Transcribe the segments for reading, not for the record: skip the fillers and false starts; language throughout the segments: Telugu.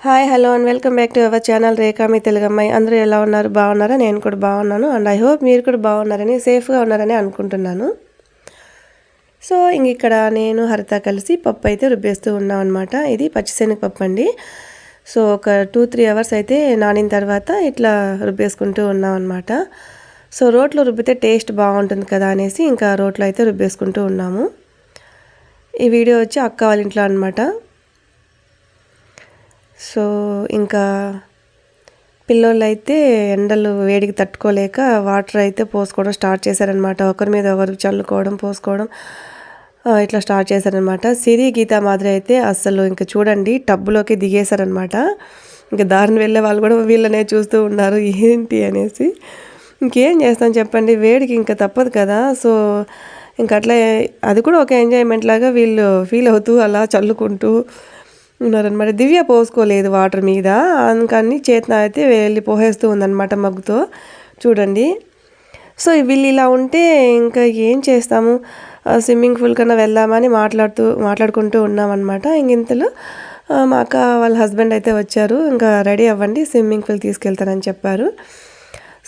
Hi hello and welcome back to our channel Rekha మీ తెలుగు అమ్మాయి. అందరూ ఎలా ఉన్నారు? బాగున్నారా? నేను కూడా బాగున్నాను అండ్ ఐ హోప్ మీరు కూడా బాగున్నారని, సేఫ్గా ఉన్నారని అనుకుంటున్నాను. సో ఇక్కడ నేను హరిత కలిసి పప్పు అయితే రుబ్బేస్తూ ఉన్నాం అనమాట. ఇది పచ్చిశనగపప్పు అండి. సో ఒక 2-3 అవర్స్ అయితే నానిన తర్వాత ఇట్లా రుబ్బేసుకుంటూ ఉన్నాం అనమాట. సో రోట్లో రుబ్బితే టేస్ట్ బాగుంటుంది కదా అనేసి ఇంకా రోట్లో అయితే రుబ్బేసుకుంటూ ఉన్నాము. ఈ వీడియో వచ్చి అక్క వాళ్ళ ఇంట్లో అనమాట. సో ఇంకా పిల్లోళ్ళైతే ఎండలు వేడికి తట్టుకోలేక వాటర్ అయితే పోసుకోవడం స్టార్ట్ చేశారనమాట. ఒకరి మీద ఒకరు చల్లుకోవడం పోసుకోవడం ఇట్లా స్టార్ట్ చేశారనమాట. సిరి గీత మాదిరి అయితే అసలు ఇంకా చూడండి టబ్బులోకి దిగేశారనమాట. ఇంకా దారిని వెళ్ళే వాళ్ళు కూడా వీళ్ళనే చూస్తూ ఉన్నారు ఏంటి అనేసి. ఇంకేం చేస్తాం చెప్పండి, వేడికి ఇంకా తప్పదు కదా. సో ఇంక అట్లా అది కూడా ఒక ఎంజాయ్మెంట్ లాగా వీళ్ళు ఫీల్ అవుతూ అలా చల్లుకుంటూ ఉన్నారనమాట. దివ్య పోసుకోలేదు వాటర్ మీద, అందుకని చేతన అయితే వెళ్ళి పోసేస్తూ ఉందన్నమాట మగ్గుతో. చూడండి. సో వీళ్ళు ఇలా ఉంటే ఇంకా ఏం చేస్తాము, స్విమ్మింగ్ పూల్ కన్నా వెళ్దామని మాట్లాడుకుంటూ ఉన్నామన్నమాట. ఇంతలో మా అక్క వాళ్ళ హస్బెండ్ అయితే వచ్చారు. ఇంకా రెడీ అవ్వండి స్విమ్మింగ్ పూల్ తీసుకెళ్తానని చెప్పారు.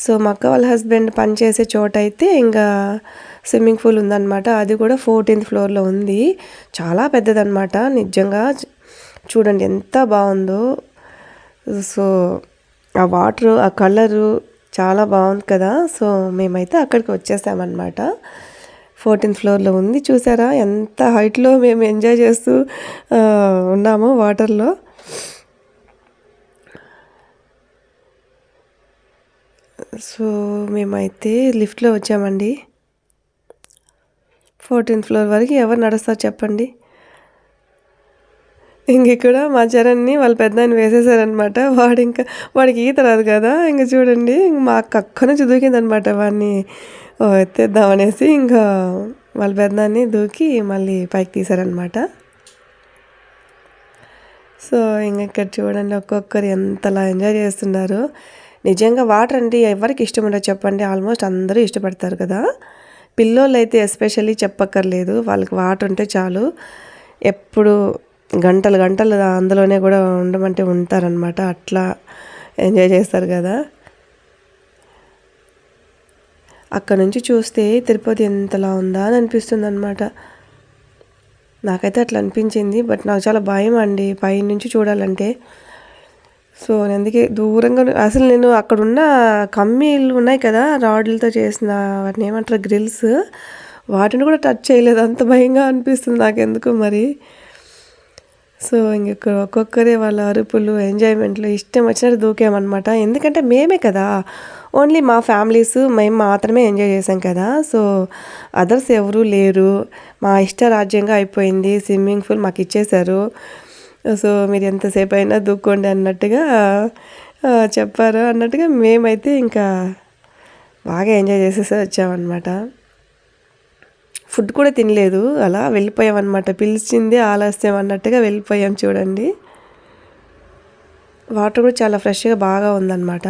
సో మా అక్క వాళ్ళ హస్బెండ్ పనిచేసే చోట అయితే ఇంకా స్విమ్మింగ్ పూల్ ఉందన్నమాట. అది కూడా 14th ఫ్లోర్లో ఉంది. చాలా పెద్దదన్నమాట నిజంగా. చూడండి ఎంత బాగుందో. సో ఆ వాటర్ ఆ కలరు చాలా బాగుంది కదా. సో మేమైతే అక్కడికి వచ్చేసామన్నమాట. 14th ఫ్లోర్లో ఉంది. చూసారా ఎంత హైట్లో మేము ఎంజాయ్ చేస్తూ ఉన్నాము వాటర్లో. సో మేమైతే లిఫ్ట్లో వచ్చామండి. 14th ఫ్లోర్ వరకు ఎవరు నడుస్తారు చెప్పండి. ఇక్కడ మా చరణ్ని వాళ్ళ పెద్దనాన్న వేసేసారనమాట. వాడికి ఈత రాదు కదా. ఇంక చూడండి మా అక్క నుంచి దూకిందనమాట వాడిని ఎత్తేద్దామనేసి. ఇంకా వాళ్ళ పెద్దనాన్ని దూకి మళ్ళీ పైకి తీశారనమాట. సో ఇక్కడ చూడండి ఒక్కొక్కరు ఎంతలా ఎంజాయ్ చేస్తున్నారు. నిజంగా వాటర్ అంటే ఎవరికి ఇష్టం ఉండదు చెప్పండి. ఆల్మోస్ట్ అందరూ ఇష్టపడతారు కదా. పిల్లోళ్ళు అయితే ఎస్పెషల్లీ చెప్పక్కర్లేదు, వాళ్ళకి వాటర్ ఉంటే చాలు. ఎప్పుడు గంటలు అందులోనే కూడా ఉండమంటే ఉంటారనమాట. అట్లా ఎంజాయ్ చేస్తారు కదా. అక్కడ నుంచి చూస్తే తిరుపతి ఎంతలా ఉందా అని అనిపిస్తుంది అనమాట. నాకైతే అట్లా అనిపించింది. బట్ నాకు చాలా భయం అండి పైనుంచి చూడాలంటే. సో అందుకే దూరంగా అసలు నేను అక్కడున్న కమ్మీలు ఉన్నాయి కదా, రాడ్లతో చేసిన వాటిని ఏమంటారు గ్రిల్స్, వాటిని కూడా టచ్ చేయలేదు. అంత భయంగా అనిపిస్తుంది నాకెందుకు మరి. సో ఇక్కడ ఒక్కొక్కరే వాళ్ళ అరుపులు ఎంజాయ్మెంట్లు ఇష్టం వచ్చినట్టు దూకామన్నమాట. ఎందుకంటే మేమే కదా, ఓన్లీ మా ఫ్యామిలీస్ మేము మాత్రమే ఎంజాయ్ చేసాం కదా. సో అదర్స్ ఎవరూ లేరు. మా ఇష్టరాజ్యంగా అయిపోయింది. స్విమ్మింగ్ పూల్ మాకు ఇచ్చేశారు. సో మీరు ఎంతసేపు అయినా దూక్కోండి అన్నట్టుగా చెప్పారు. అన్నట్టుగా మేమైతే ఇంకా బాగా ఎంజాయ్ చేసేసి వచ్చామన్నమాట. ఫుడ్ కూడా తినలేదు, అలా వెళ్ళిపోయామన్నమాట. పిలిచింది ఆలస్యం అన్నట్టుగా వెళ్ళిపోయాం. చూడండి వాటర్ కూడా చాలా ఫ్రెష్గా బాగా ఉందన్నమాట.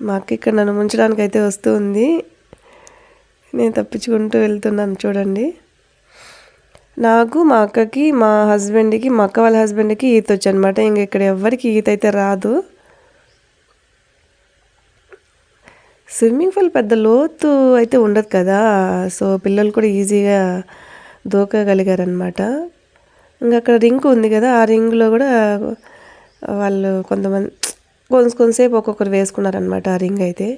మాకు ఇక్కడ నన్ను ముంచడానికి అయితే వస్తూ ఉంది. నేను తప్పించుకుంటూ వెళ్తున్నాను. చూడండి నాకు, మా అక్కకి, మా హస్బెండ్కి, మా అక్క వాళ్ళ హస్బెండ్కి ఈత వచ్చు అనమాట. ఇక్కడ ఎవరికి ఈత అయితే రాదు. స్విమ్మింగ్ పూల్ పెద్ద లోతు అయితే ఉండదు కదా. సో పిల్లలు కూడా ఈజీగా దూకగలిగారనమాట. ఇంకా అక్కడ రింగ్ ఉంది కదా, ఆ రింగ్లో కూడా వాళ్ళు కొంతమంది కొంతసేపు ఒక్కొక్కరు వేసుకున్నారనమాట ఆ రింగ్ అయితే.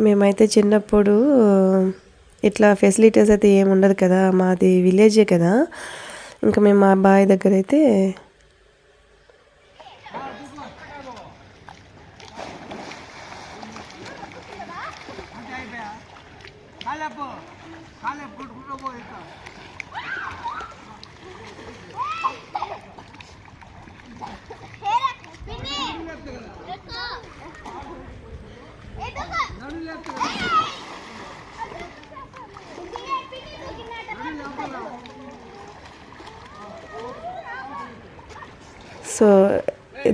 మేమైతే చిన్నప్పుడు ఇట్లా ఫెసిలిటీస్ అయితే ఏమి ఉండదు కదా, మాది విలేజే కదా. ఇంకా మేము మా బాయ్ దగ్గర అయితే సో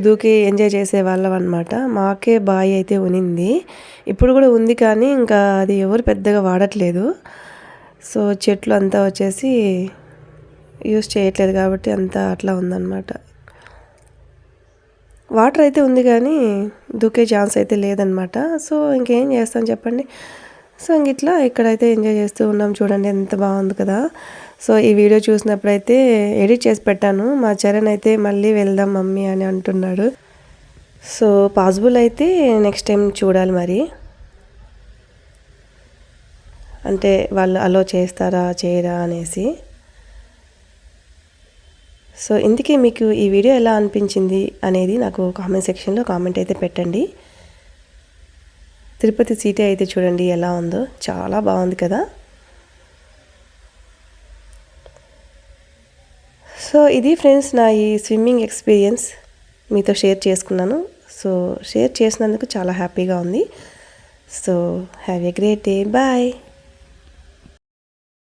దూకి ఎంజాయ్ చేసే వాళ్ళం అనమాట. మాకే బాయ్ అయితే ఉనింది. ఇప్పుడు కూడా ఉంది కానీ ఇంకా అది ఎవరు పెద్దగా వాడట్లేదు. సో చెట్లు అంతా వచ్చేసి యూస్ చేయట్లేదు కాబట్టి అంతా అట్లా ఉందన్నమాట. వాటర్ అయితే ఉంది కానీ దూకే ఛాన్స్ అయితే లేదనమాట. సో ఇంకేం చేస్తాం చెప్పండి. సో ఇట్లా ఇక్కడైతే ఎంజాయ్ చేస్తూ ఉన్నాం. చూడండి ఎంత బాగుంది కదా. సో ఈ వీడియో చూసినప్పుడైతే ఎడిట్ చేసి పెట్టాను. మా చరణ్ అయితే మళ్ళీ వెళ్దాం మమ్మీ అని అంటున్నాడు. సో పాసిబుల్ అయితే నెక్స్ట్ టైం చూడాలి మరి, అంటే వాళ్ళు అలో చేస్తారా చేయరా అనేసి. సో ఇందుకే మీకు ఈ వీడియో ఎలా అనిపించింది అనేది నాకు కామెంట్ సెక్షన్లో కామెంట్ అయితే పెట్టండి. తిరుపతి సిటీ అయితే చూడండి ఎలా ఉందో, చాలా బాగుంది కదా. సో ఇది ఫ్రెండ్స్ నా ఈ స్విమ్మింగ్ ఎక్స్పీరియన్స్ మీతో షేర్ చేసుకున్నాను. సో షేర్ చేసినందుకు చాలా హ్యాపీగా ఉంది. So have a great day, bye.